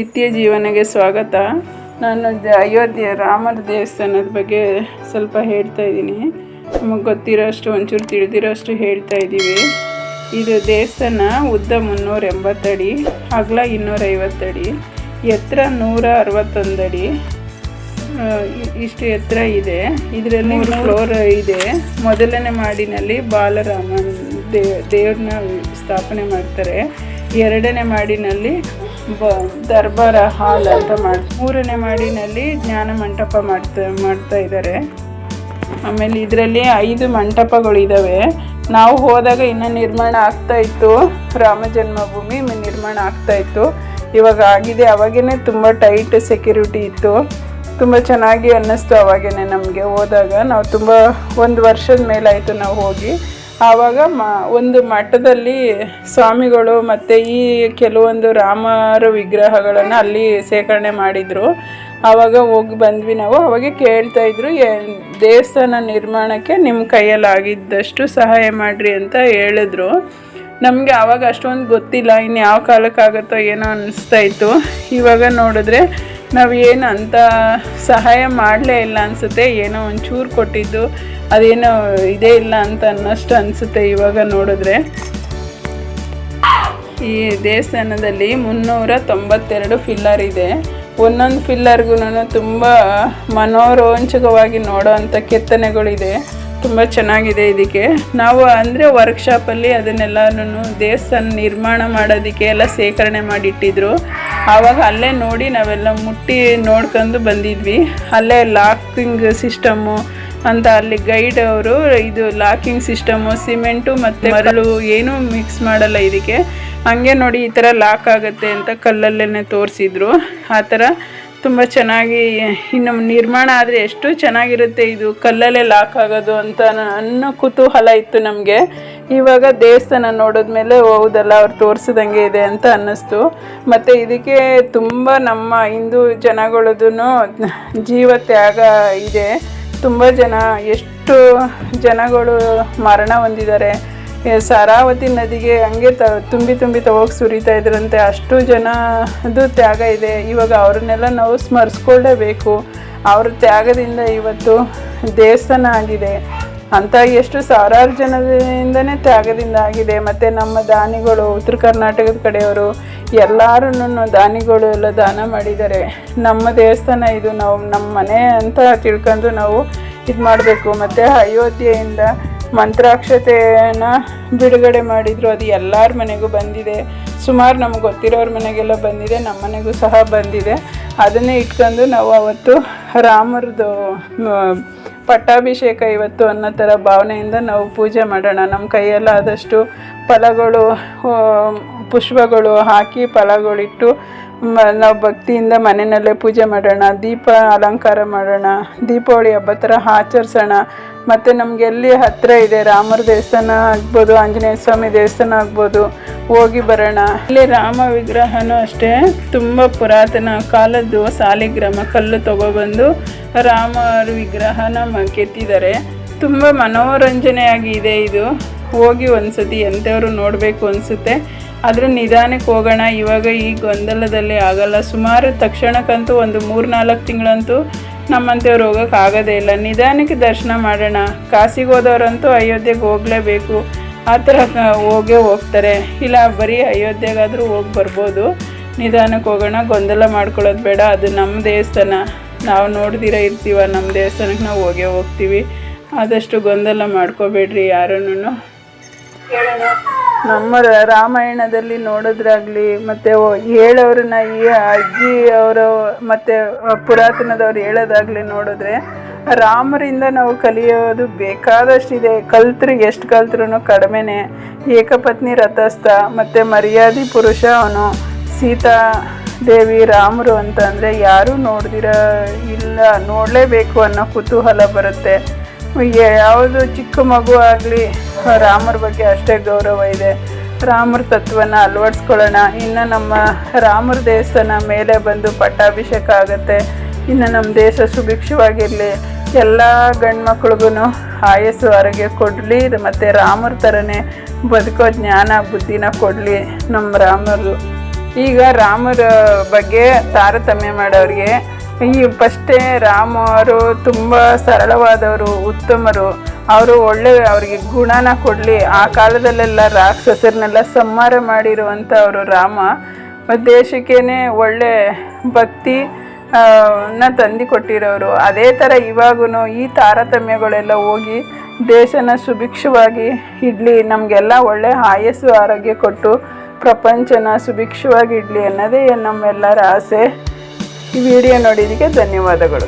ನಿತ್ಯ ಜೀವನಗೆ ಸ್ವಾಗತ. ನಾನು ಅಯೋಧ್ಯೆ ರಾಮರ ದೇವಸ್ಥಾನದ ಬಗ್ಗೆ ಸ್ವಲ್ಪ ಹೇಳ್ತಾ ಇದ್ದೀನಿ. ನಮಗೆ ಗೊತ್ತಿರೋ ಅಷ್ಟು ಒಂಚೂರು ತಿಳಿದಿರೋ ಅಷ್ಟು ಹೇಳ್ತಾ ಇದ್ದೀವಿ. ಇದು ದೇವಸ್ಥಾನ ಉದ್ದ 380 ಅಡಿ, ಅಗಲ 250 ಅಡಿ, ಎತ್ತರ 161 ಅಡಿ. ಇಷ್ಟು ಎತ್ತರ ಇದೆ. ಇದರಲ್ಲಿ 3 ಫ್ಲೋರ್ ಇದೆ. ಮೊದಲನೇ ಮಾಡಿನಲ್ಲಿ ಬಾಲರಾಮ ದೇವ್ರನ್ನ ಸ್ಥಾಪನೆ ಮಾಡ್ತಾರೆ. ಎರಡನೇ ಮಾಡಿನಲ್ಲಿ ದರ್ಬಾರ ಹಾಲ್ ಅಂತ ಮೂರನೇ ಮಾಡಿನಲ್ಲಿ ಜ್ಞಾನ ಮಂಟಪ ಮಾಡ್ತಾ ಇದ್ದಾರೆ. ಆಮೇಲೆ ಇದರಲ್ಲಿ 5 ಮಂಟಪಗಳಿದ್ದಾವೆ. ನಾವು ಹೋದಾಗ ಇನ್ನೂ ನಿರ್ಮಾಣ ಆಗ್ತಾ ಇತ್ತು. ರಾಮ ಜನ್ಮಭೂಮಿ ನಿರ್ಮಾಣ ಆಗ್ತಾ ಇತ್ತು. ಇವಾಗ ಆಗಿದೆ. ಅವಾಗೇ ತುಂಬ ಟೈಟ್ ಸೆಕ್ಯೂರಿಟಿ ಇತ್ತು. ತುಂಬ ಚೆನ್ನಾಗಿ ಅನ್ನಿಸ್ತು ಅವಾಗೇ ನಮಗೆ ಹೋದಾಗ. ನಾವು ತುಂಬ 1 ವರ್ಷದ ಮೇಲಾಯಿತು ನಾವು ಹೋಗಿ. ಆವಾಗ ಒಂದು ಮಠದಲ್ಲಿ ಸ್ವಾಮಿಗಳು ಮತ್ತು ಈ ಕೆಲವೊಂದು ರಾಮರ ವಿಗ್ರಹಗಳನ್ನು ಅಲ್ಲಿ ಶೇಖರಣೆ ಮಾಡಿದರು. ಆವಾಗ ಹೋಗಿ ಬಂದ್ವಿ ನಾವು. ಅವಾಗೆ ಕೇಳ್ತಾಯಿದ್ರು, ದೇವಸ್ಥಾನ ನಿರ್ಮಾಣಕ್ಕೆ ನಿಮ್ಮ ಕೈಯಲ್ಲಾಗಿದ್ದಷ್ಟು ಸಹಾಯ ಮಾಡಿರಿ ಅಂತ ಹೇಳಿದ್ರು. ನಮಗೆ ಆವಾಗ ಅಷ್ಟೊಂದು ಗೊತ್ತಿಲ್ಲ, ಇನ್ನು ಯಾವ ಕಾಲಕ್ಕಾಗುತ್ತೋ ಏನೋ ಅನ್ನಿಸ್ತಾಯಿತ್ತು. ಇವಾಗ ನೋಡಿದ್ರೆ ನಾವು ಏನು ಅಂತ ಸಹಾಯ ಮಾಡಲೇ ಇಲ್ಲ ಅನಿಸುತ್ತೆ. ಏನೋ ಒಂಚೂರು ಕೊಟ್ಟಿದ್ದು ಅದೇನೋ ಇದೇ ಇಲ್ಲ ಅಂತ ಅನ್ನೋಷ್ಟು ಅನಿಸುತ್ತೆ ಇವಾಗ ನೋಡಿದ್ರೆ. ಈ ದೇವಸ್ಥಾನದಲ್ಲಿ 392 ಫಿಲ್ಲರ್ ಇದೆ. ಒಂದೊಂದು ಫಿಲ್ಲರ್ಗೂ ತುಂಬ ಮನೋರೋಂಚಕವಾಗಿ ನೋಡೋ ಅಂಥ ಕೆತ್ತನೆಗಳಿದೆ. ತುಂಬ ಚೆನ್ನಾಗಿದೆ. ಇದಕ್ಕೆ ನಾವು ಅಂದರೆ ವರ್ಕ್ಶಾಪಲ್ಲಿ ಅದನ್ನೆಲ್ಲನೂ ದೇವಸ್ಥಾನ ನಿರ್ಮಾಣ ಮಾಡೋದಕ್ಕೆ ಎಲ್ಲ ಶೇಖರಣೆ ಮಾಡಿಟ್ಟಿದ್ರು. ಆವಾಗ ಅಲ್ಲೇ ನೋಡಿ ನಾವೆಲ್ಲ ಮುಟ್ಟಿ ನೋಡ್ಕೊಂಡು ಬಂದಿದ್ವಿ. ಅಲ್ಲೇ ಲಾಕಿಂಗ್ ಸಿಸ್ಟಮ್ಮು ಅಂತ ಅಲ್ಲಿ ಗೈಡ್ ಅವರು ಇದು ಲಾಕಿಂಗ್ ಸಿಸ್ಟಮು, ಸಿಮೆಂಟು ಮತ್ತು ಮರಳು ಏನೂ ಮಿಕ್ಸ್ ಮಾಡಲ್ಲ ಇದಕ್ಕೆ. ಹಂಗೆ ನೋಡಿ ಈ ಥರ ಲಾಕ್ ಆಗುತ್ತೆ ಅಂತ ಕಲ್ಲಲ್ಲೇ ತೋರಿಸಿದ್ರು. ಆ ಥರ ತುಂಬ ಚೆನ್ನಾಗಿ ಇನ್ನು ನಿರ್ಮಾಣ ಆದರೆ ಎಷ್ಟು ಚೆನ್ನಾಗಿರುತ್ತೆ ಇದು ಕಲ್ಲಲ್ಲೇ ಲಾಕ್ ಆಗೋದು ಅಂತ ಅನ್ನೋ ಕುತೂಹಲ ಇತ್ತು ನಮಗೆ. ಇವಾಗ ದೇವಸ್ಥಾನ ನೋಡಿದ್ಮೇಲೆ ಹೌದಲ್ಲ, ಅವ್ರು ತೋರಿಸಿದಂಗೆ ಇದೆ ಅಂತ ಅನ್ನಿಸ್ತು. ಮತ್ತು ಇದಕ್ಕೆ ತುಂಬ ನಮ್ಮ ಹಿಂದೂ ಜನಗಳದ್ದು ಜೀವ ತ್ಯಾಗ ಇದೆ. ತುಂಬ ಜನ, ಎಷ್ಟು ಜನಗಳು ಮರಣ ಹೊಂದಿದ್ದಾರೆ. ಶರಾವತಿ ನದಿಗೆ ಹಂಗೆ ತುಂಬಿ ತಗೋಗಿ ಸುರಿತಾ ಇದ್ರಂತೆ. ಅಷ್ಟು ಜನದ್ದು ತ್ಯಾಗ ಇದೆ. ಇವಾಗ ಅವ್ರನ್ನೆಲ್ಲ ನಾವು ಸ್ಮರಿಸ್ಕೊಳ್ಳೇಬೇಕು. ಅವ್ರ ತ್ಯಾಗದಿಂದ ಇವತ್ತು ದೇವಸ್ಥಾನ ಆಗಿದೆ ಅಂತ. ಎಷ್ಟು ಸಾವಿರಾರು ಜನದಿಂದನೇ ತ್ಯಾಗದಿಂದ ಆಗಿದೆ. ಮತ್ತು ನಮ್ಮ ದಾನಿಗಳು, ಉತ್ತರ ಕರ್ನಾಟಕದ ಕಡೆಯವರು ಎಲ್ಲರೂ ದಾನಿಗಳು ಎಲ್ಲ ದಾನ ಮಾಡಿದ್ದಾರೆ. ನಮ್ಮ ದೇವಸ್ಥಾನ ಇದು, ನಾವು ನಮ್ಮ ಮನೆ ಅಂತ ತಿಳ್ಕೊಂಡು ನಾವು ಇದು ಮಾಡಬೇಕು. ಮತ್ತು ಅಯೋಧ್ಯೆಯಿಂದ ಮಂತ್ರಾಕ್ಷತೆಯನ್ನು ಬಿಡುಗಡೆ ಮಾಡಿದರು. ಅದು ಎಲ್ಲರ ಮನೆಗೂ ಬಂದಿದೆ. ಸುಮಾರು ನಮ್ಗೆ ಗೊತ್ತಿರೋರ ಮನೆಗೆಲ್ಲ ಬಂದಿದೆ. ನಮ್ಮ ಮನೆಗೂ ಸಹ ಬಂದಿದೆ. ಅದನ್ನೇ ಇಟ್ಕೊಂಡು ನಾವು ಅವತ್ತು ರಾಮರದು ಪಟ್ಟಾಭಿಷೇಕ ಇವತ್ತು ಅನ್ನೋ ಥರ ಭಾವನೆಯಿಂದ ನಾವು ಪೂಜೆ ಮಾಡೋಣ. ನಮ್ಮ ಕೈಯೆಲ್ಲ ಆದಷ್ಟು ಫಲಗಳು, ಪುಷ್ಪಗಳು ಹಾಕಿ ಫಲಗಳಿಟ್ಟು ನಾವು ಭಕ್ತಿಯಿಂದ ಮನೆಯಲ್ಲೇ ಪೂಜೆ ಮಾಡೋಣ. ದೀಪ ಅಲಂಕಾರ ಮಾಡೋಣ. ದೀಪಾವಳಿ ಹಬ್ಬ ಥರ ಆಚರಿಸೋಣ. ಮತ್ತು ನಮಗೆ ಎಲ್ಲಿ ಹತ್ತಿರ ಇದೆ ರಾಮರ ದೇವಸ್ಥಾನ ಆಗ್ಬೋದು, ಆಂಜನೇಯ ಸ್ವಾಮಿ ದೇವಸ್ಥಾನ ಆಗ್ಬೋದು, ಹೋಗಿ ಬರೋಣ. ಇಲ್ಲಿ ರಾಮ ವಿಗ್ರಹನೂ ಅಷ್ಟೇ ತುಂಬ ಪುರಾತನ ಕಾಲದ್ದು ಸಾಲಿಗ್ರಾಮ ಕಲ್ಲು ತೊಗೊಬಂದು ರಾಮರ ವಿಗ್ರಹನ ಕೆತ್ತಿದ್ದಾರೆ. ತುಂಬ ಮನೋರಂಜನೆಯಾಗಿದೆ ಇದು. ಹೋಗಿ ಒಂದ್ಸತಿ ಎಂಥವ್ರು ನೋಡಬೇಕು ಅನಿಸುತ್ತೆ. ಆದರೆ ನಿಧಾನಕ್ಕೆ ಹೋಗೋಣ. ಇವಾಗ ಈ ಗೊಂದಲದಲ್ಲಿ ಆಗಲ್ಲ. ಸುಮಾರು ತಕ್ಷಣಕ್ಕಂತೂ ಒಂದು 3-4 ತಿಂಗಳಂತೂ ನಮ್ಮಂಥವ್ರು ಹೋಗೋಕೆ ಆಗೋದೇ ಇಲ್ಲ. ನಿಧಾನಕ್ಕೆ ದರ್ಶನ ಮಾಡೋಣ. ಕಾಸಿಗೆ ಹೋದವರಂತೂ ಅಯೋಧ್ಯೆಗೆ ಹೋಗಲೇಬೇಕು. ಆ ಥರ ಹೋಗ್ತಾರೆ. ಇಲ್ಲ ಬರೀ ಅಯೋಧ್ಯೆಗಾದರೂ ಹೋಗಿ ಬರ್ಬೋದು. ನಿಧಾನಕ್ಕೆ ಹೋಗೋಣ. ಗೊಂದಲ ಮಾಡ್ಕೊಳ್ಳೋದು ಬೇಡ. ಅದು ನಮ್ಮ ದೇವಸ್ಥಾನ. ನಾವು ನೋಡ್ದಿರ ಇರ್ತೀವ, ನಮ್ಮ ದೇವಸ್ಥಾನಕ್ಕೆ ನಾವು ಹೋಗ್ತೀವಿ. ಆದಷ್ಟು ಗೊಂದಲ ಮಾಡ್ಕೋಬೇಡ್ರಿ ಯಾರೂ. ಕೇಳೋಣ. ನಮ್ಮ ರಾಮಾಯಣದಲ್ಲಿ ನೋಡೋದ್ರಾಗಲಿ ಮತ್ತು ಹೇಳೋರನ್ನ ಈ ಅಜ್ಜಿ ಅವರು ಮತ್ತು ಪುರಾತನದವ್ರು ಹೇಳೋದಾಗಲಿ ನೋಡಿದ್ರೆ ರಾಮರಿಂದ ನಾವು ಕಲಿಯೋದು ಬೇಕಾದಷ್ಟಿದೆ. ಎಷ್ಟು ಕಲ್ತ್ರೂ ಕಡಿಮೆನೇ. ಏಕಪತ್ನಿ ರಥಸ್ಥ ಮತ್ತು ಮರ್ಯಾದೆ ಪುರುಷ ಅವನು. ಸೀತಾ ದೇವಿ ರಾಮರು ಅಂತಂದರೆ ಯಾರೂ ನೋಡ್ದಿರ ಇಲ್ಲ, ನೋಡಲೇಬೇಕು ಅನ್ನೋ ಕುತೂಹಲ ಬರುತ್ತೆ. ಯಾವುದು ಚಿಕ್ಕ ಮಗು ಆಗಲಿ ರಾಮರ ಬಗ್ಗೆ ಅಷ್ಟೇ ಗೌರವ ಇದೆ. ರಾಮರ ತತ್ವನ ಅಳವಡಿಸ್ಕೊಳ್ಳೋಣ. ಇನ್ನು ನಮ್ಮ ರಾಮರ ದೇವಸ್ಥಾನ ಮೇಲೆ ಬಂದು ಪಟ್ಟಾಭಿಷೇಕ ಆಗುತ್ತೆ. ಇನ್ನು ನಮ್ಮ ದೇಶ ಸುಭಿಕ್ಷವಾಗಿರಲಿ. ಎಲ್ಲ ಗಂಡು ಮಕ್ಳಿಗೂ ಆಯಸ್ಸು ಆರೋಗ್ಯ ಕೊಡಲಿ. ಮತ್ತು ರಾಮರ ಥರನೇ ಬದುಕೋ ಜ್ಞಾನ ಬುದ್ಧಿನ ಕೊಡಲಿ ನಮ್ಮ ರಾಮರು. ಈಗ ರಾಮರ ಬಗ್ಗೆ ತಾರತಮ್ಯ ಮಾಡೋರಿಗೆ ಈ ಫಸ್ಟೇ ರಾಮ ಅವರು ತುಂಬ ಸರಳವಾದವರು, ಉತ್ತಮರು. ಅವರು ಅವ್ರಿಗೆ ಗುಣನ ಕೊಡಲಿ. ಆ ಕಾಲದಲ್ಲೆಲ್ಲ ರಾಕ್ಷಸರನ್ನೆಲ್ಲ ಸಂಹಾರ ಮಾಡಿರುವಂಥವರು ರಾಮ. ದೇಶಕ್ಕೇ ಒಳ್ಳೆ ಭಕ್ತಿ ತಂದು ಕೊಟ್ಟಿರೋರು. ಅದೇ ಥರ ಇವಾಗೂ ಈ ತಾರತಮ್ಯಗಳೆಲ್ಲ ಹೋಗಿ ದೇಶನ ಸುಭಿಕ್ಷವಾಗಿ ಇಡಲಿ, ನಮಗೆಲ್ಲ ಒಳ್ಳೆ ಆಯಸ್ಸು ಆರೋಗ್ಯ ಕೊಟ್ಟು ಪ್ರಪಂಚನ ಸುಭಿಕ್ಷವಾಗಿ ಇಡಲಿ ಅನ್ನೋದೇ ನಮ್ಮೆಲ್ಲರ ಆಸೆ. ಈ ವಿಡಿಯೋ ನೋಡಿದ್ದಕ್ಕೆ ಧನ್ಯವಾದಗಳು.